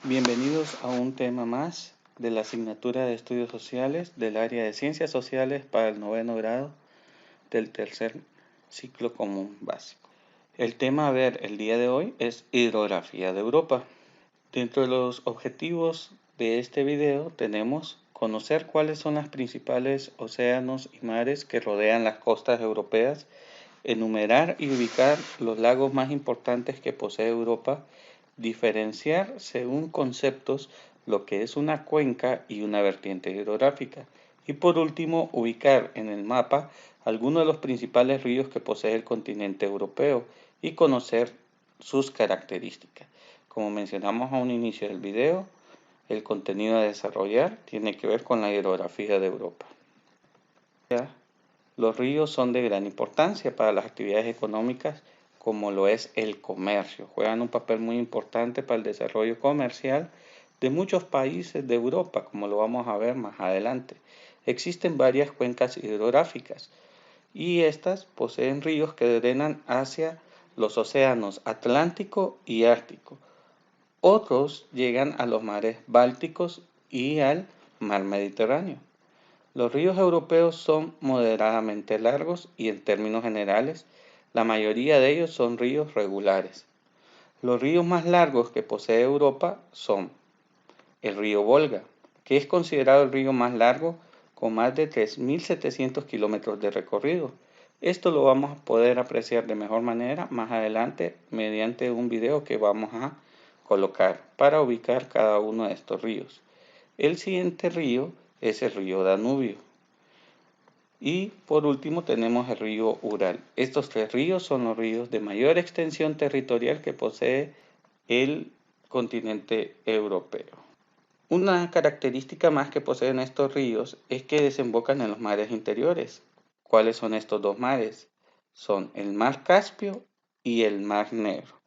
Bienvenidos a un tema más de la asignatura de Estudios Sociales del área de Ciencias Sociales para el 9º grado del tercer ciclo común básico. El tema a ver el día de hoy es hidrografía de Europa. Dentro de los objetivos de este video tenemos conocer cuáles son los principales océanos y mares que rodean las costas europeas, enumerar y ubicar los lagos más importantes que posee Europa, diferenciar según conceptos lo que es una cuenca y una vertiente hidrográfica. Y por último, ubicar en el mapa algunos de los principales ríos que posee el continente europeo y conocer sus características. Como mencionamos a un inicio del video, el contenido a desarrollar tiene que ver con la hidrografía de Europa. Los ríos son de gran importancia para las actividades económicas como lo es el comercio. Juegan un papel muy importante para el desarrollo comercial de muchos países de Europa, como lo vamos a ver más adelante. Existen varias cuencas hidrográficas y estas poseen ríos que drenan hacia los océanos Atlántico y Ártico. Otros llegan a los mares Bálticos y al mar Mediterráneo. Los ríos europeos son moderadamente largos y en términos generales, la mayoría de ellos son ríos regulares. Los ríos más largos que posee Europa son el río Volga, que es considerado el río más largo con más de 3.700 kilómetros de recorrido. Esto lo vamos a poder apreciar de mejor manera más adelante mediante un video que vamos a colocar para ubicar cada uno de estos ríos. El siguiente río es el río Danubio. Y por último tenemos el río Ural. Estos tres ríos son los ríos de mayor extensión territorial que posee el continente europeo. Una característica más que poseen estos ríos es que desembocan en los mares interiores. ¿Cuáles son estos dos mares? Son el mar Caspio y el mar Negro.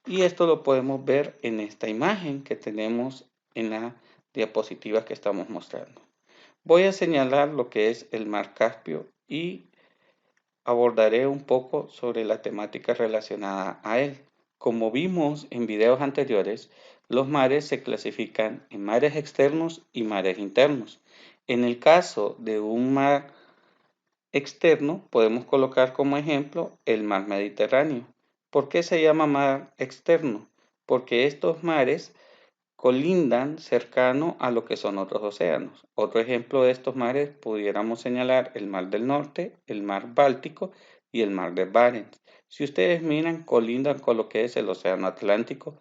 Y esto lo podemos ver en esta imagen que tenemos en la diapositiva que estamos mostrando. Voy a señalar lo que es el mar Caspio y abordaré un poco sobre la temática relacionada a él. Como vimos en videos anteriores, los mares se clasifican en mares externos y mares internos. En el caso de un mar externo, podemos colocar como ejemplo el mar Mediterráneo. ¿Por qué se llama mar externo? Porque estos mares colindan cercano a lo que son otros océanos. Otro ejemplo de estos mares pudiéramos señalar el mar del Norte, el mar Báltico y el mar de Barents. Si ustedes miran, colindan con lo que es el océano Atlántico,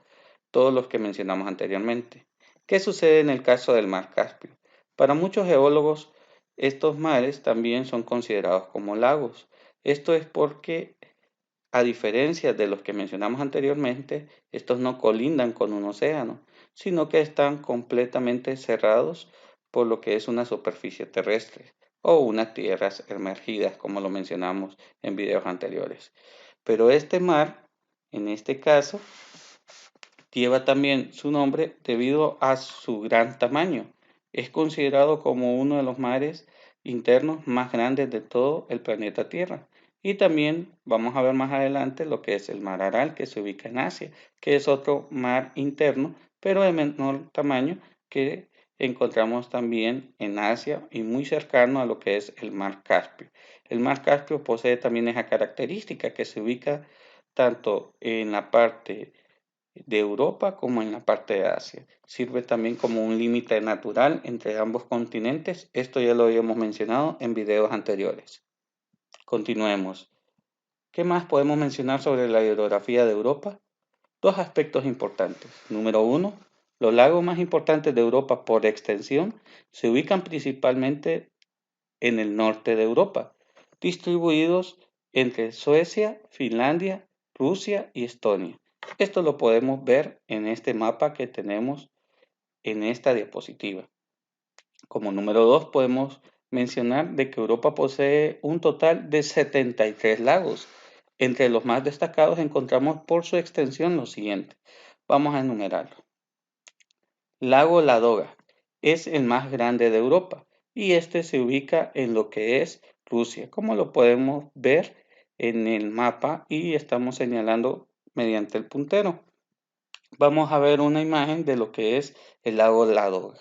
todos los que mencionamos anteriormente. ¿Qué sucede en el caso del mar Caspio? Para muchos geólogos, estos mares también son considerados como lagos. Esto es porque, a diferencia de los que mencionamos anteriormente, estos no colindan con un océano, sino que están completamente cerrados por lo que es una superficie terrestre o unas tierras emergidas, como lo mencionamos en videos anteriores. Pero este mar, en este caso, lleva también su nombre debido a su gran tamaño. Es considerado como uno de los mares internos más grandes de todo el planeta Tierra. Y también vamos a ver más adelante lo que es el mar Aral, que se ubica en Asia, que es otro mar interno, pero de menor tamaño, que encontramos también en Asia y muy cercano a lo que es el mar Caspio. El mar Caspio posee también esa característica que se ubica tanto en la parte de Europa como en la parte de Asia. Sirve también como un límite natural entre ambos continentes. Esto ya lo habíamos mencionado en videos anteriores. Continuemos. ¿Qué más podemos mencionar sobre la hidrografía de Europa? Dos aspectos importantes. Número uno, los lagos más importantes de Europa por extensión se ubican principalmente en el norte de Europa, distribuidos entre Suecia, Finlandia, Rusia y Estonia. Esto lo podemos ver en este mapa que tenemos en esta diapositiva. Como número 2 podemos mencionar de que Europa posee un total de 73 lagos. Entre los más destacados encontramos por su extensión lo siguiente. Vamos a enumerarlo. Lago Ladoga es el más grande de Europa y este se ubica en lo que es Rusia, como lo podemos ver en el mapa y estamos señalando mediante el puntero. vamos a ver una imagen de lo que es el lago Ladoga.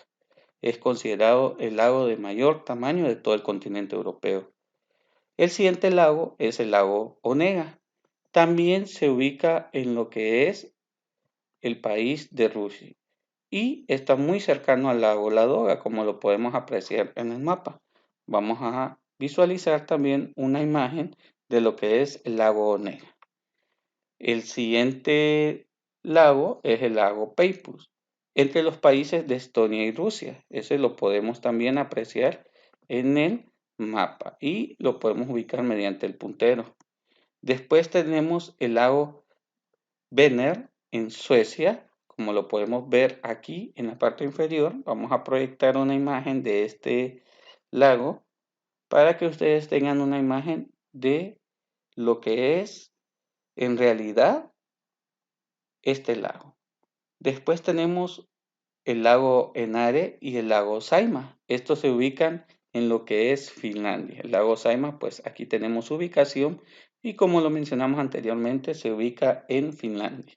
Es considerado el lago de mayor tamaño de todo el continente europeo. El siguiente lago es el lago Onega. También se ubica en lo que es el país de Rusia y está muy cercano al lago Ladoga, como lo podemos apreciar en el mapa. Vamos a visualizar también una imagen de lo que es el lago Onega. El siguiente lago es el lago Peipus, entre los países de Estonia y Rusia. Ese lo podemos también apreciar en el mapa y lo podemos ubicar mediante el puntero. Después tenemos el lago Vänern en Suecia, como lo podemos ver aquí en la parte inferior. Vamos a proyectar una imagen de este lago para que ustedes tengan una imagen de lo que es en realidad este lago. Después tenemos el lago Enare y el lago Saima. Estos se ubican en lo que es Finlandia. El lago Saima, pues aquí tenemos su ubicación y como lo mencionamos anteriormente, se ubica en Finlandia.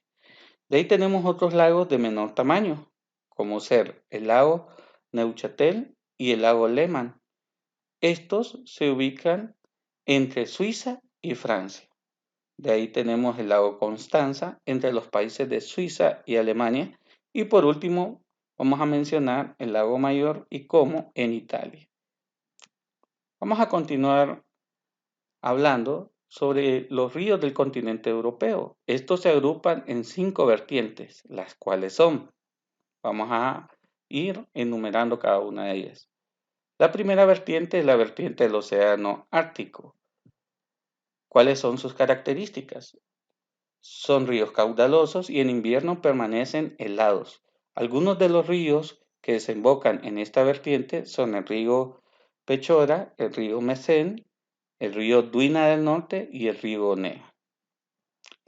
De ahí tenemos otros lagos de menor tamaño, como ser el lago Neuchâtel y el lago Leman. Estos se ubican entre Suiza y Francia. De ahí tenemos el lago Constanza entre los países de Suiza y Alemania. Y por último, vamos a mencionar el lago Mayor y Como en Italia. Vamos a continuar hablando sobre los ríos del continente europeo. Estos se agrupan en 5 vertientes, las cuales son, vamos a ir enumerando cada una de ellas. La primera vertiente es la vertiente del océano Ártico. ¿Cuáles son sus características? Son ríos caudalosos y en invierno permanecen helados. Algunos de los ríos que desembocan en esta vertiente son el río Pechora, el río Mesén, el río Duina del Norte y el río Onega.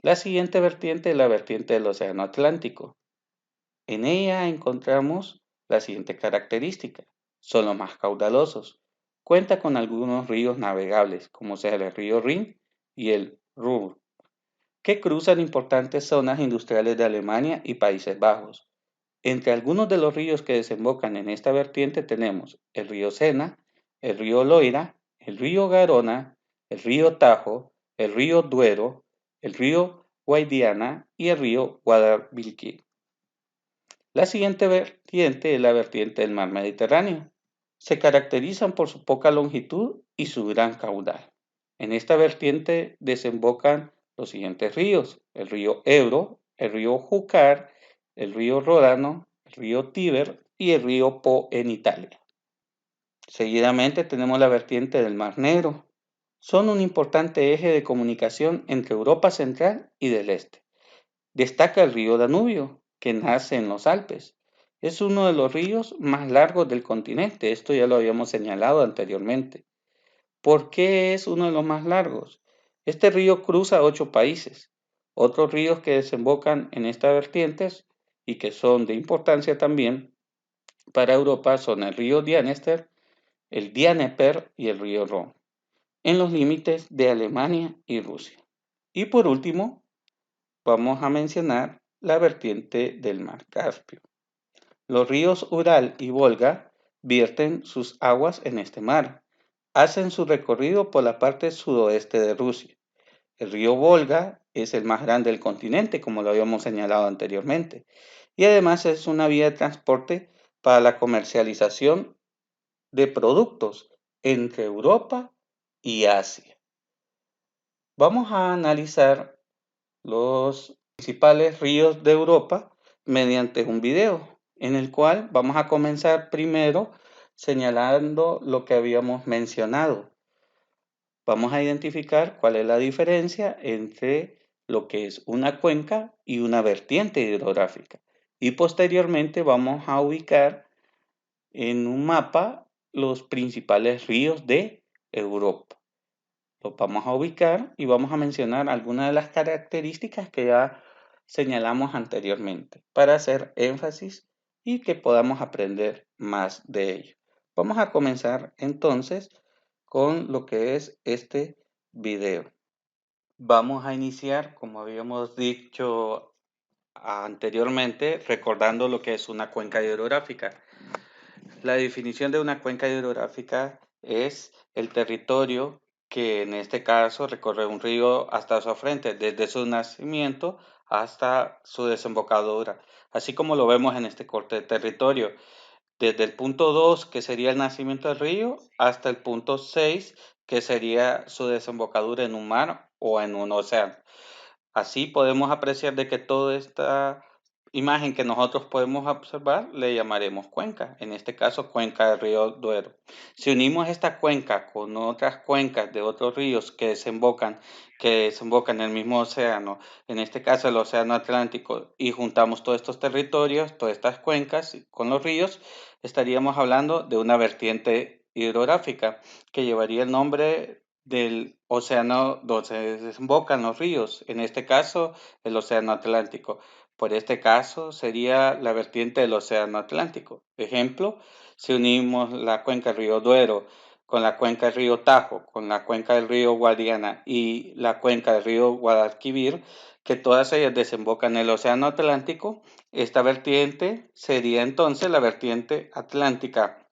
La siguiente vertiente es la vertiente del Océano Atlántico. En ella encontramos la siguiente característica. Son los más caudalosos. Cuenta con algunos ríos navegables, como sea el río Rin y el Ruhr, que cruzan importantes zonas industriales de Alemania y Países Bajos. Entre algunos de los ríos que desembocan en esta vertiente tenemos el río Sena, el río Loira, el río Garona, el río Tajo, el río Duero, el río Guadiana y el río Guadalquivir. La siguiente vertiente es la vertiente del mar Mediterráneo. Se caracterizan por su poca longitud y su gran caudal. En esta vertiente desembocan los siguientes ríos: el río Ebro, el río Júcar, el río Ródano, el río Tíber y el río Po en Italia. Seguidamente tenemos la vertiente del Mar Negro. Son un importante eje de comunicación entre Europa Central y del Este. Destaca el río Danubio, que nace en los Alpes. Es uno de los ríos más largos del continente. Esto ya lo habíamos señalado anteriormente. ¿Por qué es uno de los más largos? Este río cruza 8 países. Otros ríos que desembocan en estas vertientes y que son de importancia también para Europa son el río Diánester, el Diáneper y el río Ron, en los límites de Alemania y Rusia. Y por último, vamos a mencionar la vertiente del mar Caspio. Los ríos Ural y Volga vierten sus aguas en este mar. Hacen su recorrido por la parte sudoeste de Rusia. El río Volga es el más grande del continente, como lo habíamos señalado anteriormente, y además es una vía de transporte para la comercialización de productos entre Europa y Asia. Vamos a analizar los principales ríos de Europa mediante un video en el cual vamos a comenzar primero señalando lo que habíamos mencionado. Vamos a identificar cuál es la diferencia entre lo que es una cuenca y una vertiente hidrográfica. Y posteriormente vamos a ubicar en un mapa los principales ríos de Europa. Los vamos a ubicar y vamos a mencionar algunas de las características que ya señalamos anteriormente para hacer énfasis y que podamos aprender más de ello. Vamos a comenzar entonces con lo que es este video. Vamos a iniciar, como habíamos dicho anteriormente, recordando lo que es una cuenca hidrográfica. La definición de una cuenca hidrográfica es el territorio que en este caso recorre un río hasta su afluente, desde su nacimiento hasta su desembocadura, así como lo vemos en este corte de territorio, desde el punto 2, que sería el nacimiento del río, hasta el punto 6, que sería su desembocadura en un mar o en un océano. Así podemos apreciar de que toda esta imagen que nosotros podemos observar le llamaremos cuenca, en este caso cuenca del río Duero. Si unimos esta cuenca con otras cuencas de otros ríos que desembocan en el mismo océano, en este caso el océano Atlántico, y juntamos todos estos territorios, todas estas cuencas con los ríos, estaríamos hablando de una vertiente hidrográfica que llevaría el nombre del océano donde desembocan los ríos, en este caso el océano Atlántico. Por este caso sería la vertiente del océano Atlántico. Ejemplo, si unimos la cuenca del río Duero con la cuenca del río Tajo, con la cuenca del río Guadiana y la cuenca del río Guadalquivir, que todas ellas desembocan en el océano Atlántico, esta vertiente sería entonces la vertiente atlántica.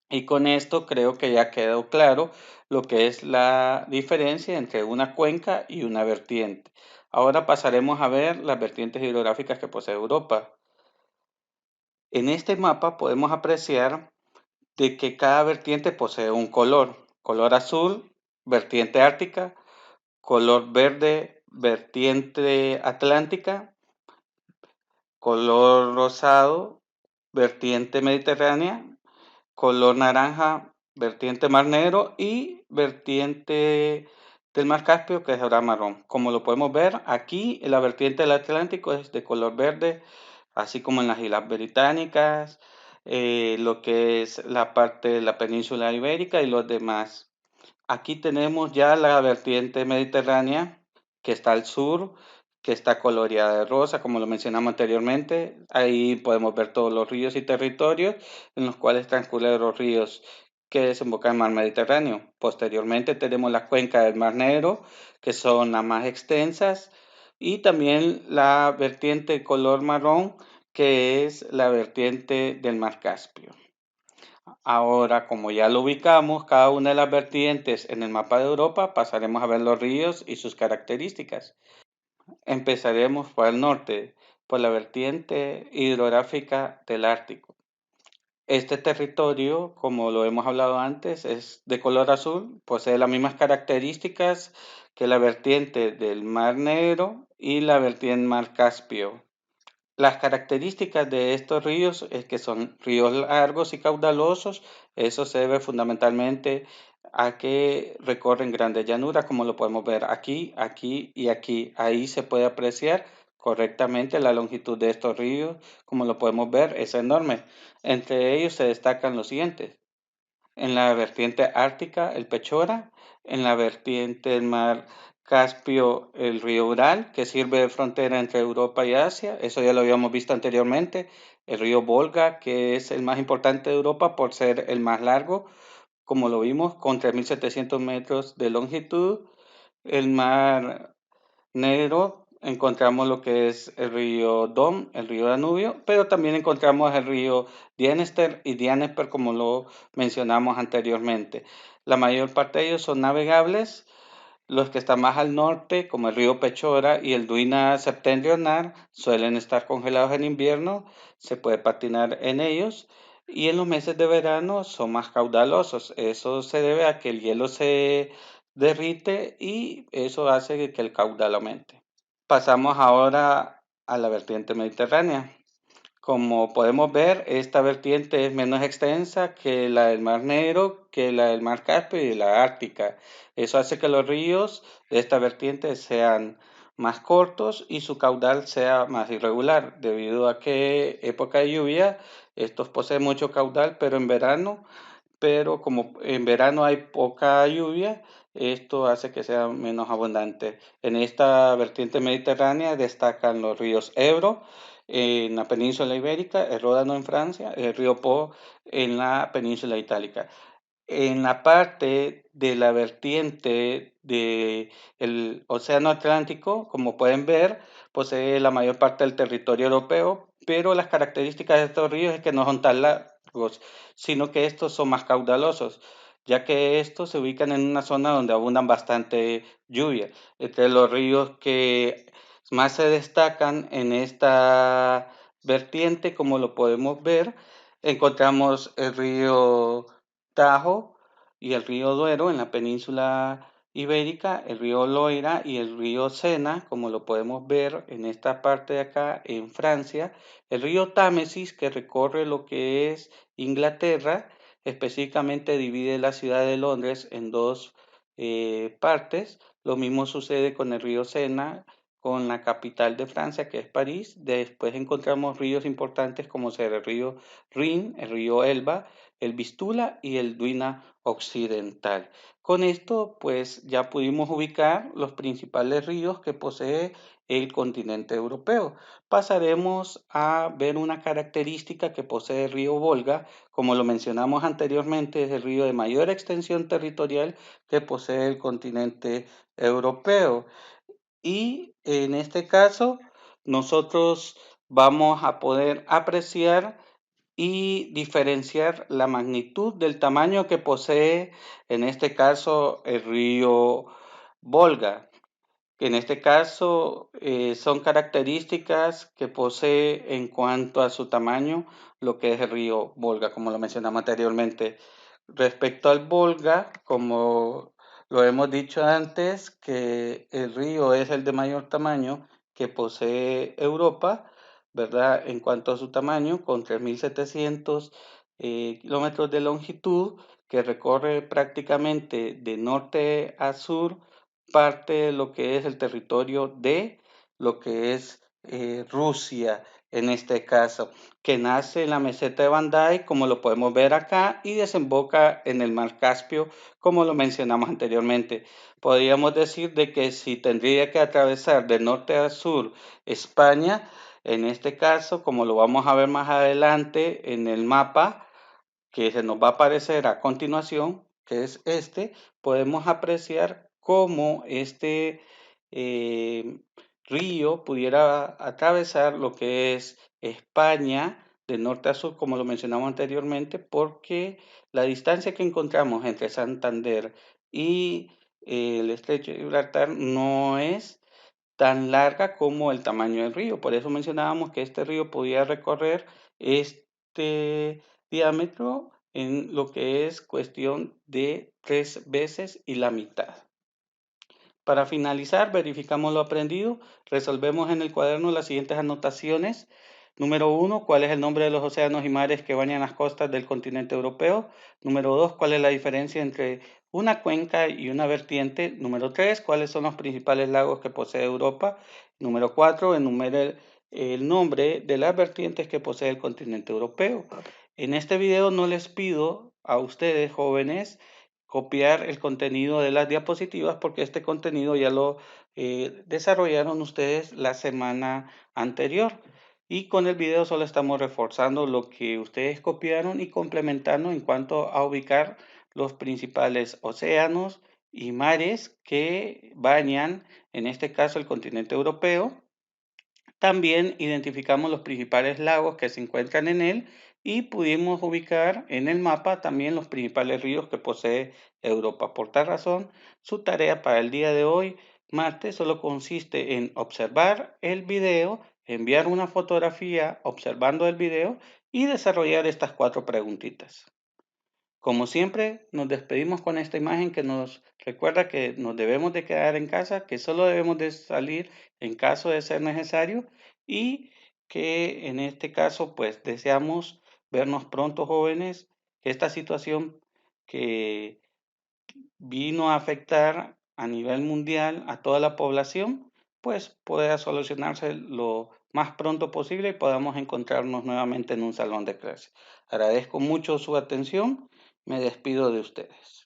Y con esto creo que ya quedó claro lo que es la diferencia entre una cuenca y una vertiente. Ahora pasaremos a ver las vertientes hidrográficas que posee Europa. En este mapa podemos apreciar de que cada vertiente posee un color. Color azul, vertiente ártica; color verde, vertiente atlántica; color rosado, vertiente mediterránea; color naranja, vertiente mar Negro; y vertiente del mar Caspio, que es ahora marrón. Como lo podemos ver aquí, la vertiente del Atlántico es de color verde, así como en las Islas Británicas, lo que es la parte de la península ibérica y los demás. Aquí tenemos ya la vertiente mediterránea, que está al sur, que está coloreada de rosa, como lo mencionamos anteriormente. Ahí podemos ver todos los ríos y territorios en los cuales transcurren los ríos que desembocan en el mar Mediterráneo. Posteriormente tenemos la cuenca del Mar Negro, que son las más extensas, y también la vertiente color marrón, que es la vertiente del Mar Caspio. Ahora, como ya lo ubicamos, cada una de las vertientes en el mapa de Europa, pasaremos a ver los ríos y sus características. Empezaremos por el norte, por la vertiente hidrográfica del Ártico. Este territorio, como lo hemos hablado antes, es de color azul, posee las mismas características que la vertiente del Mar Negro y la vertiente del Mar Caspio. Las características de estos ríos es que son ríos largos y caudalosos. Eso se debe fundamentalmente a que recorren grandes llanuras, como lo podemos ver aquí, aquí y aquí. Ahí se puede apreciar correctamente la longitud de estos ríos, como lo podemos ver, es enorme. Entre ellos se destacan los siguientes: en la vertiente ártica, el Pechora; en la vertiente del mar Caspio, el río Ural, que sirve de frontera entre Europa y Asia; eso ya lo habíamos visto anteriormente; el río Volga, que es el más importante de Europa por ser el más largo, como lo vimos, con 3.700 metros de longitud; el mar Negro, encontramos lo que es el río Don, el río Danubio, pero también encontramos el río Dienester y Dnieper, como lo mencionamos anteriormente. La mayor parte de ellos son navegables. Los que están más al norte, como el río Pechora y el Duina septentrional, suelen estar congelados en invierno, se puede patinar en ellos, y en los meses de verano son más caudalosos. Eso se debe a que el hielo se derrite y eso hace que el caudal aumente. Pasamos ahora a la vertiente mediterránea. Como podemos ver, esta vertiente es menos extensa que la del Mar Negro, que la del Mar Caspio y la Ártica. Eso hace que los ríos de esta vertiente sean más cortos y su caudal sea más irregular, debido a que época de lluvia estos poseen mucho caudal, pero como en verano hay poca lluvia, esto hace que sea menos abundante. En esta vertiente mediterránea destacan los ríos Ebro en la península ibérica, el Ródano en Francia, el río Po en la península itálica. en la parte de la vertiente del Océano Atlántico, como pueden ver, posee la mayor parte del territorio europeo, pero las características de estos ríos es que no son tan largos, sino que estos son más caudalosos, ya que estos se ubican en una zona donde abundan bastante lluvia. Entre los ríos que más se destacan en esta vertiente, como lo podemos ver, encontramos el río Tajo y el río Duero en la península ibérica, el río Loira y el río Sena, como lo podemos ver en esta parte de acá en Francia, el río Támesis que recorre lo que es Inglaterra, específicamente divide la ciudad de Londres en dos partes. Lo mismo sucede con el río Sena, con la capital de Francia, que es París. Después encontramos ríos importantes como ser el río Rin, el río Elba, el Vistula y el Duina occidental. Con esto, pues ya pudimos ubicar los principales ríos que posee el continente europeo. Pasaremos a ver una característica que posee el río Volga. Como lo mencionamos anteriormente, es el río de mayor extensión territorial que posee el continente europeo. Y en este caso, nosotros vamos a poder apreciar y diferenciar la magnitud del tamaño que posee, en este caso, el río Volga, que en este caso son características que posee en cuanto a su tamaño lo que es el río Volga, como lo mencionamos anteriormente. Respecto al Volga, como lo hemos dicho antes, que el río es el de mayor tamaño que posee Europa, ¿verdad? En cuanto a su tamaño, con 3.700 kilómetros de longitud, que recorre prácticamente de norte a sur parte de lo que es el territorio de lo que es Rusia en este caso, que nace en la meseta de Bandai, como lo podemos ver acá, y desemboca en el mar Caspio, como lo mencionamos anteriormente. Podríamos decir de que si tendría que atravesar de norte a sur España, en este caso, como lo vamos a ver más adelante en el mapa, que se nos va a aparecer a continuación, que es este, podemos apreciar cómo este eh, río pudiera atravesar lo que es España de norte a sur, como lo mencionamos anteriormente, porque la distancia que encontramos entre Santander y el estrecho de Gibraltar no es tan larga como el tamaño del río. Por eso mencionábamos que este río podía recorrer este diámetro en lo que es cuestión de 3 veces y la mitad. Para finalizar, verificamos lo aprendido. Resolvemos en el cuaderno las siguientes anotaciones. Número 1, ¿cuál es el nombre de los océanos y mares que bañan las costas del continente europeo? Número 2, ¿cuál es la diferencia entre una cuenca y una vertiente? Número 3, ¿cuáles son los principales lagos que posee Europa? Número 4, enumere el nombre de las vertientes que posee el continente europeo. En este video no les pido a ustedes, jóvenes, copiar el contenido de las diapositivas porque este contenido ya lo desarrollaron ustedes la semana anterior y con el video solo estamos reforzando lo que ustedes copiaron y complementando en cuanto a ubicar los principales océanos y mares que bañan, en este caso, el continente europeo. También identificamos los principales lagos que se encuentran en él y pudimos ubicar en el mapa también los principales ríos que posee Europa. Por tal razón, su tarea para el día de hoy, martes, solo consiste en observar el video, enviar una fotografía observando el video y desarrollar estas 4 preguntitas. Como siempre, nos despedimos con esta imagen que nos recuerda que nos debemos de quedar en casa, que solo debemos de salir en caso de ser necesario y que en este caso pues deseamos vernos pronto jóvenes, que esta situación que vino a afectar a nivel mundial a toda la población pues pueda solucionarse lo más pronto posible y podamos encontrarnos nuevamente en un salón de clase. Agradezco mucho su atención. Me despido de ustedes.